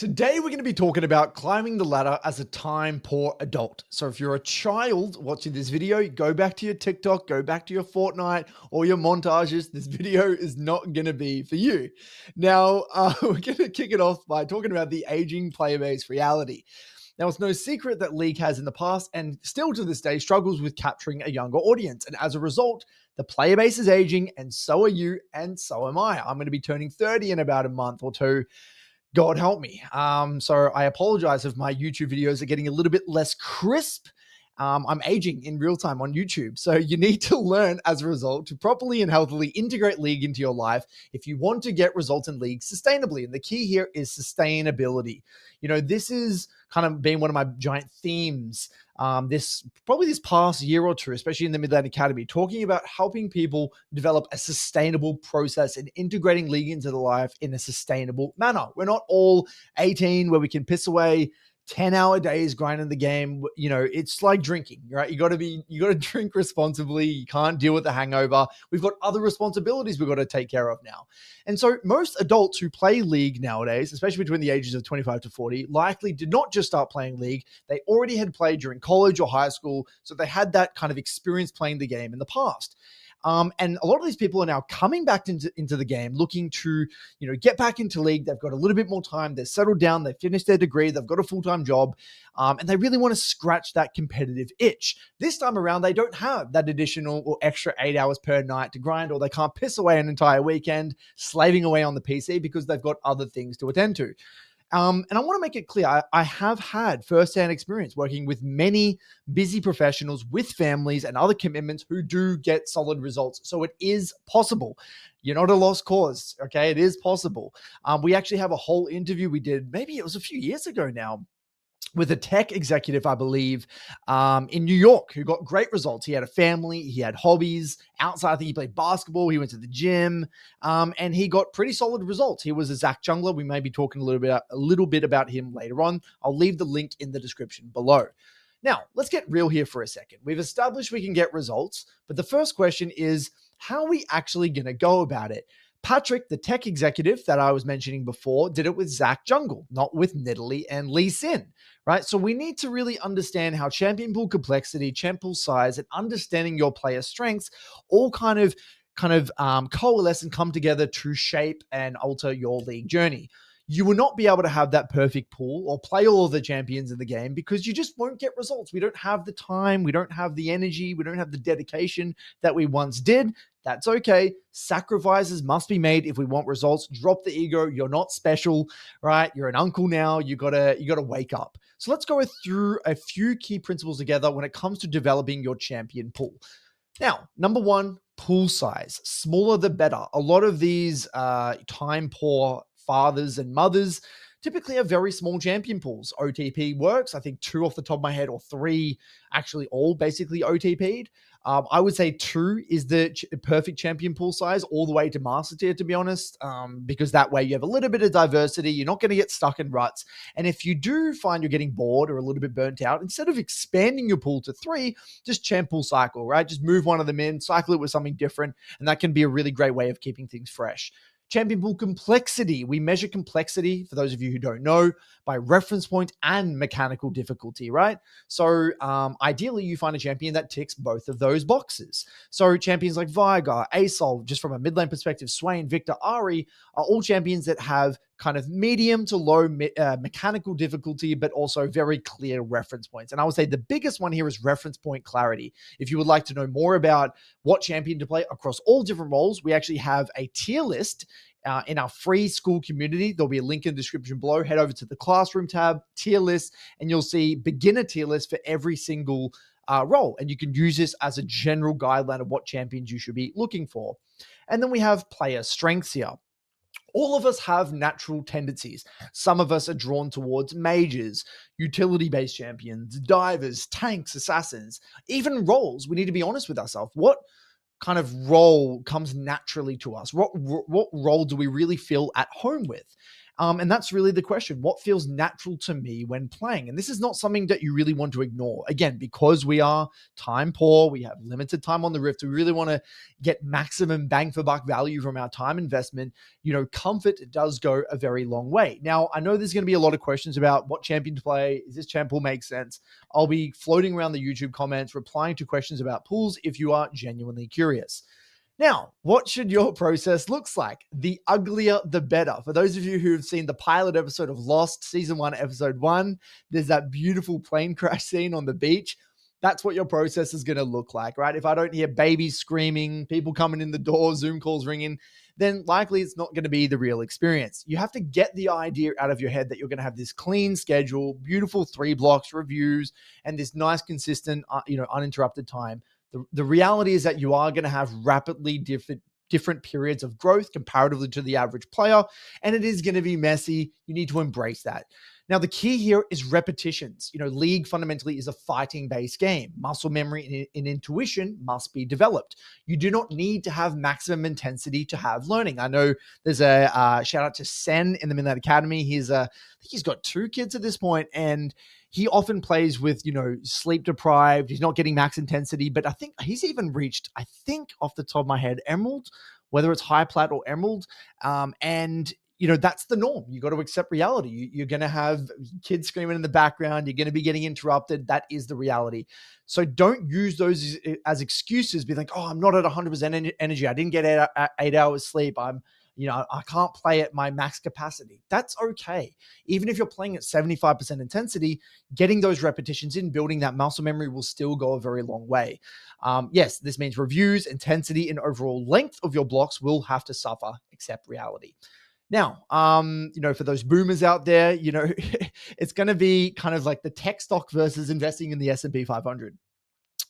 Today, we're going to be talking about climbing the ladder as a time poor adult. So, if you're a child watching this video, go back to your TikTok, go back to your Fortnite or your montages. This video is not going to be for you. Now, we're going to kick it off by talking about the aging player base reality. Now, it's no secret that League has in the past and still to this day struggles with capturing a younger audience. And as a result, the player base is aging, and so are you, and so am I. I'm going to be turning 30 in about a month or two. God help me. So I apologize if my YouTube videos are getting a little bit less crisp. I'm aging in real time on YouTube. So you need to learn as a result to properly and healthily integrate League into your life if you want to get results in League sustainably. And the key here is sustainability. This is kind of been one of my giant themes this past year or two, especially in the Midland Academy, talking about helping people develop a sustainable process and integrating League into the life in a sustainable manner. We're not all 18 where we can piss away 10-hour days grinding the game. It's like drinking, right? You got to drink responsibly. You can't deal with the hangover. We've got other responsibilities we've got to take care of now. And so most adults who play League nowadays, especially between the ages of 25 to 40, likely did not just start playing League. They already had played during college or high school. So they had that kind of experience playing the game in the past. And a lot of these people are now coming back into the game looking to, get back into League. They've got a little bit more time. They're settled down. They've finished their degree. They've got a full-time job. And they really want to scratch that competitive itch. This time around, they don't have that additional or extra 8 hours per night to grind, or they can't piss away an entire weekend slaving away on the PC because they've got other things to attend to. And I want to make it clear, I have had firsthand experience working with many busy professionals with families and other commitments who do get solid results. So it is possible. You're not a lost cause, okay? It is possible. We actually have a whole interview we did, maybe it was a few years ago now, with a tech executive, I believe, in New York, who got great results. He had a family, he had hobbies. Outside, I think he played basketball, he went to the gym, and he got pretty solid results. He was a Zach Jungler. We may be talking a little bit about him later on. I'll leave the link in the description below. Now, let's get real here for a second. We've established we can get results, but the first question is, how are we actually going to go about it? Patrick, the tech executive that I was mentioning before, did it with Zach Jungle, not with Nidalee and Lee Sin, right? So we need to really understand how champion pool complexity, champion pool size, and understanding your player strengths all kind of coalesce and come together to shape and alter your League journey. You will not be able to have that perfect pool or play all of the champions in the game because you just won't get results. We don't have the time, we don't have the energy, we don't have the dedication that we once did. That's okay. Sacrifices must be made if we want results. Drop the ego. You're not special, right? You're an uncle now. You gotta wake up. So let's go through a few key principles together when it comes to developing your champion pool. Now, number one, pool size. Smaller the better. A lot of these time poor fathers and mothers typically have very small champion pools. OTP works. I think 2 off the top of my head, or 3, actually all basically OTP'd. I would say 2 is the perfect champion pool size all the way to master tier, to be honest, because that way you have a little bit of diversity. You're not going to get stuck in ruts. And if you do find you're getting bored or a little bit burnt out, instead of expanding your pool to 3, just champ pool cycle, right? Just move one of them in, cycle it with something different. And that can be a really great way of keeping things fresh. Champion pool complexity. We measure complexity, for those of you who don't know, by reference point and mechanical difficulty, right? So ideally, you find a champion that ticks both of those boxes. So champions like Veigar, Asol, just from a mid lane perspective, Swain, Victor, Ari, are all champions that have kind of medium to low mechanical difficulty, but also very clear reference points. And I would say the biggest one here is reference point clarity. If you would like to know more about what champion to play across all different roles, we actually have a tier list in our free school community. There'll be a link in the description below. Head over to the classroom tab, tier list, and you'll see beginner tier list for every single role. And you can use this as a general guideline of what champions you should be looking for. And then we have player strengths here. All of us have natural tendencies. Some of us are drawn towards mages, utility-based champions, divers, tanks, assassins, even roles. We need to be honest with ourselves. What kind of role comes naturally to us? What role do we really feel at home with? And that's really the question. What feels natural to me when playing? And this is not something that you really want to ignore. Again, because we are time poor, we have limited time on the Rift, we really want to get maximum bang for buck value from our time investment. Comfort does go a very long way. Now, I know there's going to be a lot of questions about what champion to play. Is this champ pool make sense? I'll be floating around the YouTube comments, replying to questions about pools if you are genuinely curious. Now, what should your process looks like? The uglier, the better. For those of you who have seen the pilot episode of Lost, season 1, episode 1, there's that beautiful plane crash scene on the beach. That's what your process is going to look like, right? If I don't hear babies screaming, people coming in the door, Zoom calls ringing, then likely it's not going to be the real experience. You have to get the idea out of your head that you're going to have this clean schedule, beautiful 3 blocks, reviews, and this nice, consistent, uninterrupted time. The reality is that you are going to have rapidly different periods of growth comparatively to the average player, and it is going to be messy. You need to embrace that. Now, the key here is repetitions. League fundamentally is a fighting-based game. Muscle memory and intuition must be developed. You do not need to have maximum intensity to have learning. I know there's a shout out to Sen in the Midnight Academy. I think he's got 2 kids at this point, and he often plays with, sleep deprived. He's not getting max intensity, but I think he's even reached, off the top of my head, Emerald, whether it's high plat or Emerald. And that's the norm. You got to accept reality. You're going to have kids screaming in the background. You're going to be getting interrupted. That is the reality. So don't use those as excuses. Be like, oh, I'm not at 100% energy. I didn't get 8 hours sleep. I can't play at my max capacity. That's okay. Even if you're playing at 75% intensity, getting those repetitions in, building that muscle memory will still go a very long way. Yes, this means reviews, intensity, and overall length of your blocks will have to suffer, accept reality. Now, for those boomers out there, it's going to be kind of like the tech stock versus investing in the S&P 500.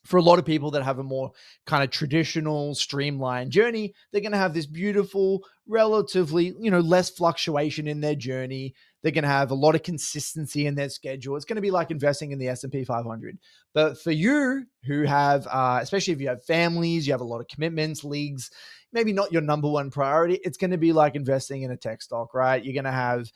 For a lot of people that have a more kind of traditional streamlined journey, they're going to have this beautiful, relatively, less fluctuation in their journey. They're going to have a lot of consistency in their schedule. It's going to be like investing in the S&P 500. But for you who have, especially if you have families, you have a lot of commitments, leagues, maybe not your number one priority, it's going to be like investing in a tech stock, right? You're going to have,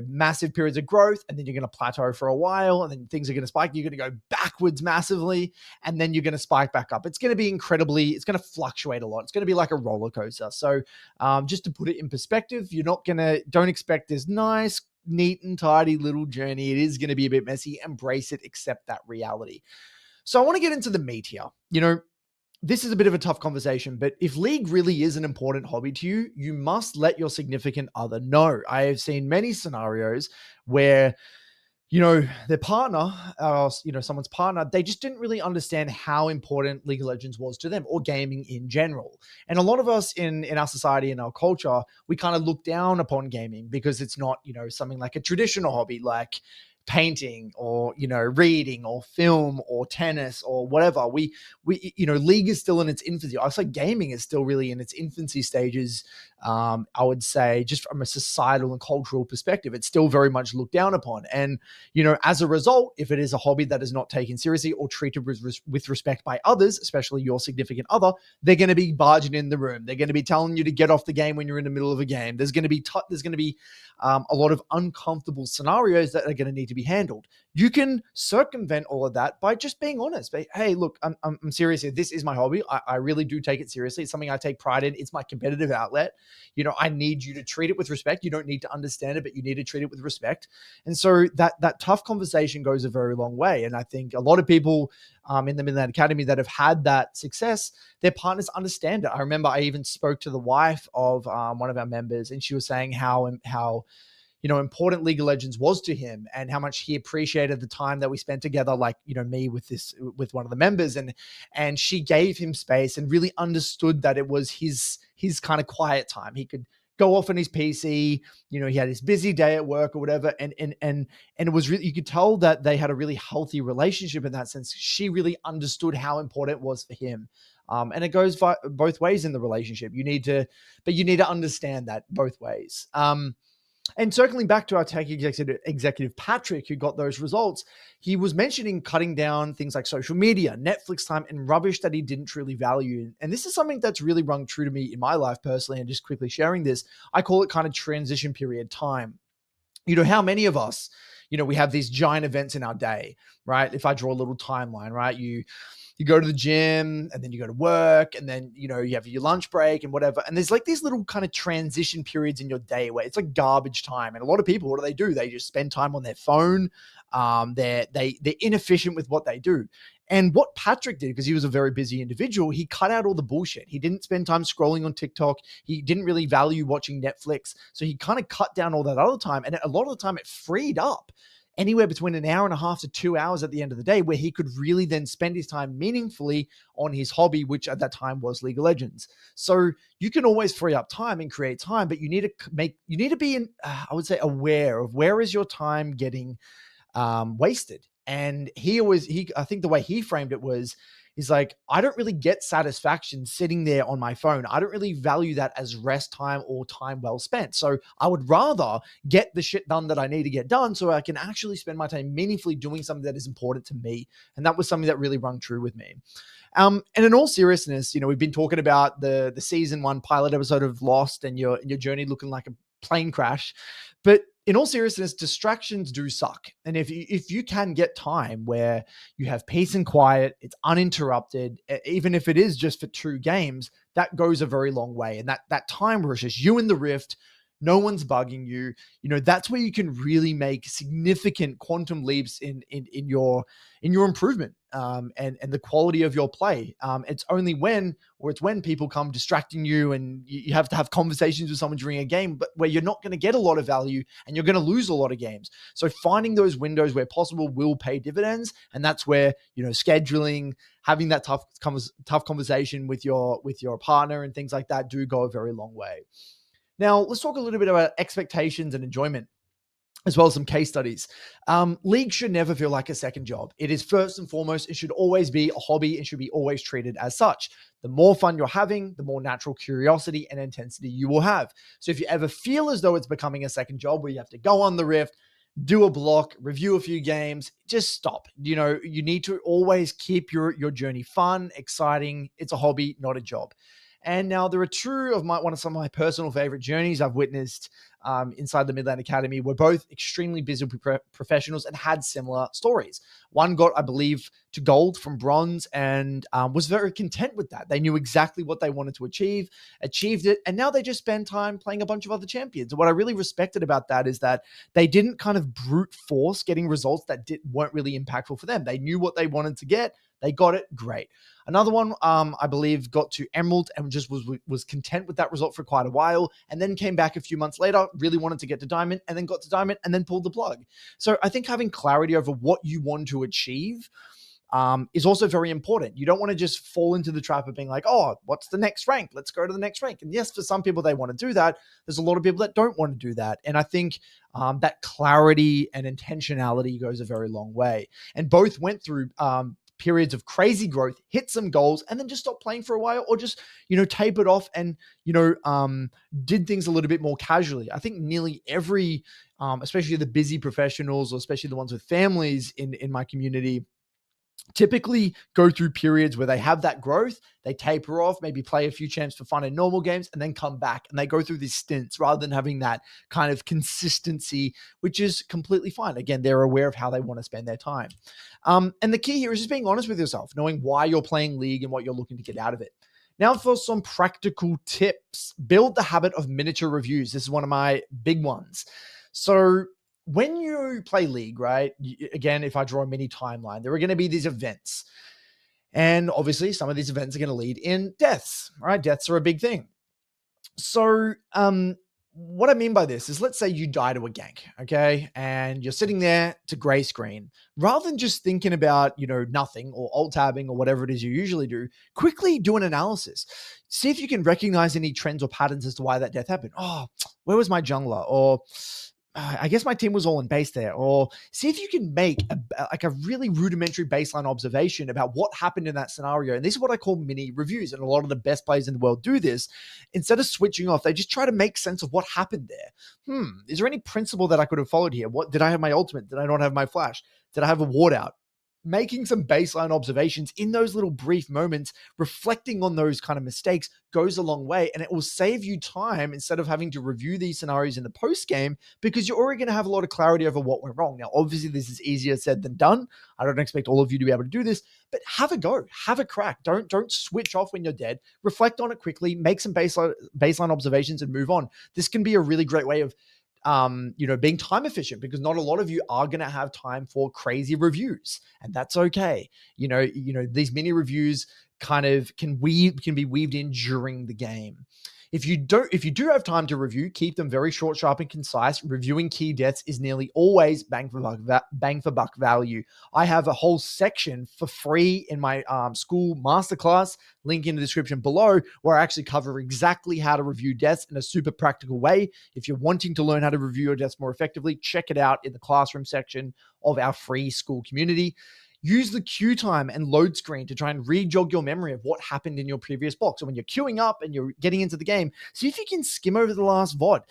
massive periods of growth, and then you're going to plateau for a while, and then things are going to spike. You're going to go backwards massively, and then you're going to spike back up. It's going to be it's going to fluctuate a lot. It's going to be like a roller coaster. So just to put it in perspective, don't expect this nice, neat and tidy little journey. It is going to be a bit messy. Embrace it, accept that reality. So I want to get into the meat here. This is a bit of a tough conversation, but if League really is an important hobby to you, you must let your significant other know. I have seen many scenarios where, their partner, someone's partner, they just didn't really understand how important League of Legends was to them or gaming in general. And a lot of us in our society and our culture, we kind of look down upon gaming because it's not, something like a traditional hobby like painting or reading or film or tennis or whatever. We League is still in its infancy. I say gaming is still really in its infancy stages. I would say just from a societal and cultural perspective, it's still very much looked down upon. And as a result, if it is a hobby that is not taken seriously or treated with respect by others, especially your significant other, they're going to be barging in the room. They're going to be telling you to get off the game when you're in the middle of a game. There's going to be a lot of uncomfortable scenarios that are going to need to be handled. You can circumvent all of that by just being honest. Hey, look, I'm serious here. This is my hobby. I really do take it seriously. It's something I take pride in. It's my competitive outlet. I need you to treat it with respect. You don't need to understand it, but you need to treat it with respect. And so that tough conversation goes a very long way. And I think a lot of people in the Midnight Academy that have had that success, their partners understand it. I remember I even spoke to the wife of one of our members, and she was saying how important League of Legends was to him and how much he appreciated the time that we spent together, like, me with one of the members. And she gave him space and really understood that it was his kind of quiet time. He could go off on his PC, he had his busy day at work or whatever. And it was really, you could tell that they had a really healthy relationship in that sense. She really understood how important it was for him. And it goes both ways in the relationship. You need to understand that both ways. And circling back to our tech executive Patrick, who got those results, he was mentioning cutting down things like social media, Netflix time, and rubbish that he didn't truly value. And this is something that's really rung true to me in my life personally. And just quickly sharing this, I call it kind of transition period time. how many of us, we have these giant events in our day, right? If I draw a little timeline, right? You go to the gym and then you go to work and then, you have your lunch break and whatever. And there's like these little kind of transition periods in your day where it's like garbage time. And a lot of people, what do? They just spend time on their phone. They're inefficient with what they do. And what Patrick did, because he was a very busy individual, he cut out all the bullshit. He didn't spend time scrolling on TikTok. He didn't really value watching Netflix. So he kind of cut down all that other time. And a lot of the time it freed up anywhere between an hour and a half to 2 hours at the end of the day, where he could really then spend his time meaningfully on his hobby, which at that time was League of Legends. So you can always free up time and create time, but you need to be I would say, aware of where is your time getting wasted. And I think the way he framed it was, he's like, I don't really get satisfaction sitting there on my phone. I don't really value that as rest time or time well spent. So I would rather get the shit done that I need to get done so I can actually spend my time meaningfully doing something that is important to me. And that was something that really rung true with me. And in all seriousness, we've been talking about the season 1 pilot episode of Lost and your journey looking like a plane crash. But in all seriousness, distractions do suck. And if you can get time where you have peace and quiet, it's uninterrupted, even if it is just for 2 games, that goes a very long way. And that time where it's just you in the rift, no one's bugging you, that's where you can really make significant quantum leaps in your improvement, and the quality of your play. It's when people come distracting you and you have to have conversations with someone during a game, but where you're not going to get a lot of value and you're going to lose a lot of games. So finding those windows where possible will pay dividends. And that's where, scheduling, having that tough conversation with your partner and things like that do go a very long way. Now, let's talk a little bit about expectations and enjoyment, as well as some case studies. League should never feel like a second job. It is first and foremost, it should always be a hobby and should be always treated as such. The more fun you're having, the more natural curiosity and intensity you will have. So if you ever feel as though it's becoming a second job where you have to go on the Rift, do a block, review a few games, just stop. You need to always keep your journey fun, exciting. It's a hobby, not a job. And now there are two of some of my personal favorite journeys I've witnessed inside the Midland Academy. We're both extremely busy professionals and had similar stories. One got, I believe, to gold from bronze and was very content with that. They knew exactly what they wanted to achieve, achieved it, and now they just spend time playing a bunch of other champions. And what I really respected about that is that they didn't kind of brute force getting results that weren't really impactful for them. They knew what they wanted to get. They got it. Great. Another one, I believe, got to Emerald and just was content with that result for quite a while, and then came back a few months later, really wanted to get to Diamond, and then got to Diamond, and then pulled the plug. So I think having clarity over what you want to achieve is also very important. You don't want to just fall into the trap of being like, oh, what's the next rank? Let's go to the next rank. And yes, for some people, they want to do that. There's a lot of people that don't want to do that. And I think that clarity and intentionality goes a very long way. And both went through periods of crazy growth, hit some goals, and then just stop playing for a while, or just, tape it off and, did things a little bit more casually. I think nearly every, especially the busy professionals, or especially the ones with families in my community, typically go through periods where they have that growth, they taper off, maybe play a few champs for fun in normal games, and then come back. And they go through these stints rather than having that kind of consistency, which is completely fine. Again, they're aware of how they want to spend their time. And the key here is just being honest with yourself, knowing why you're playing League and what you're looking to get out of it. Now for some practical tips. Build the habit of miniature reviews. This is one of my big ones. So when you play League, right? Again, if I draw a mini timeline, there are going to be these events. And obviously, some of these events are going to lead in deaths, right? Deaths are a big thing. So what I mean by this is, let's say you die to a gank, okay? And you're sitting there to gray screen. Rather than just thinking about, nothing or alt-tabbing or whatever it is you usually do, quickly do an analysis. See if you can recognize any trends or patterns as to why that death happened. Oh, where was my jungler? Or I guess my team was all in base there. Or see if you can make a really rudimentary baseline observation about what happened in that scenario. And this is what I call mini reviews. And a lot of the best players in the world do this. Instead of switching off, they just try to make sense of what happened there. Is there any principle that I could have followed here? What did I have my ultimate? Did I not have my flash? Did I have a ward out? making some baseline observations in those little brief moments, reflecting on those kind of mistakes goes a long way, and it will save you time instead of having to review these scenarios in the post game because you're already going to have a lot of clarity over what went wrong. Now, obviously, this is easier said than done. I don't expect all of you to be able to do this, but have a go, have a crack. Don't switch off when you're dead. Reflect on it quickly, make some baseline observations, and move on. This can be a really great way of being time efficient because not a lot of you are going to have time for crazy reviews, and that's okay. These mini reviews kind of can be weaved in during the game. If you do have time to review, keep them very short, sharp, and concise. Reviewing key deaths is nearly always bang for buck value. I have a whole section for free in my school masterclass, link in the description below, where I actually cover exactly how to review deaths in a super practical way. If you're wanting to learn how to review your deaths more effectively, check it out in the classroom section of our free school community. Use the queue time and load screen to try and re-jog your memory of what happened in your previous block. So when you're queuing up and you're getting into the game, see if you can skim over the last VOD.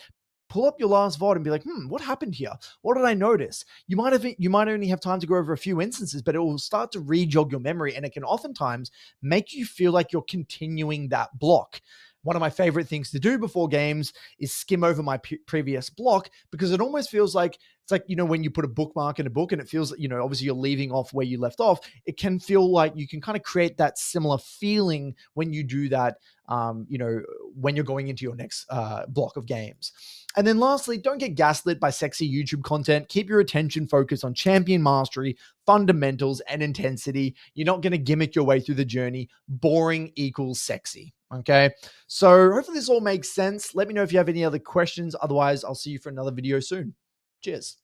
Pull up your last VOD and be like, what happened here? What did I notice? You might only have time to go over a few instances, but it will start to re-jog your memory, and it can oftentimes make you feel like you're continuing that block. One of my favorite things to do before games is skim over my previous block, because it almost feels like it's like, when you put a bookmark in a book and it feels, obviously you're leaving off where you left off. It can feel like you can kind of create that similar feeling when you do that, when you're going into your next block of games. And then lastly, don't get gaslit by sexy YouTube content. Keep your attention focused on champion mastery, fundamentals, and intensity. You're not going to gimmick your way through the journey. Boring equals sexy. Okay. So hopefully this all makes sense. Let me know if you have any other questions. Otherwise, I'll see you for another video soon. Cheers.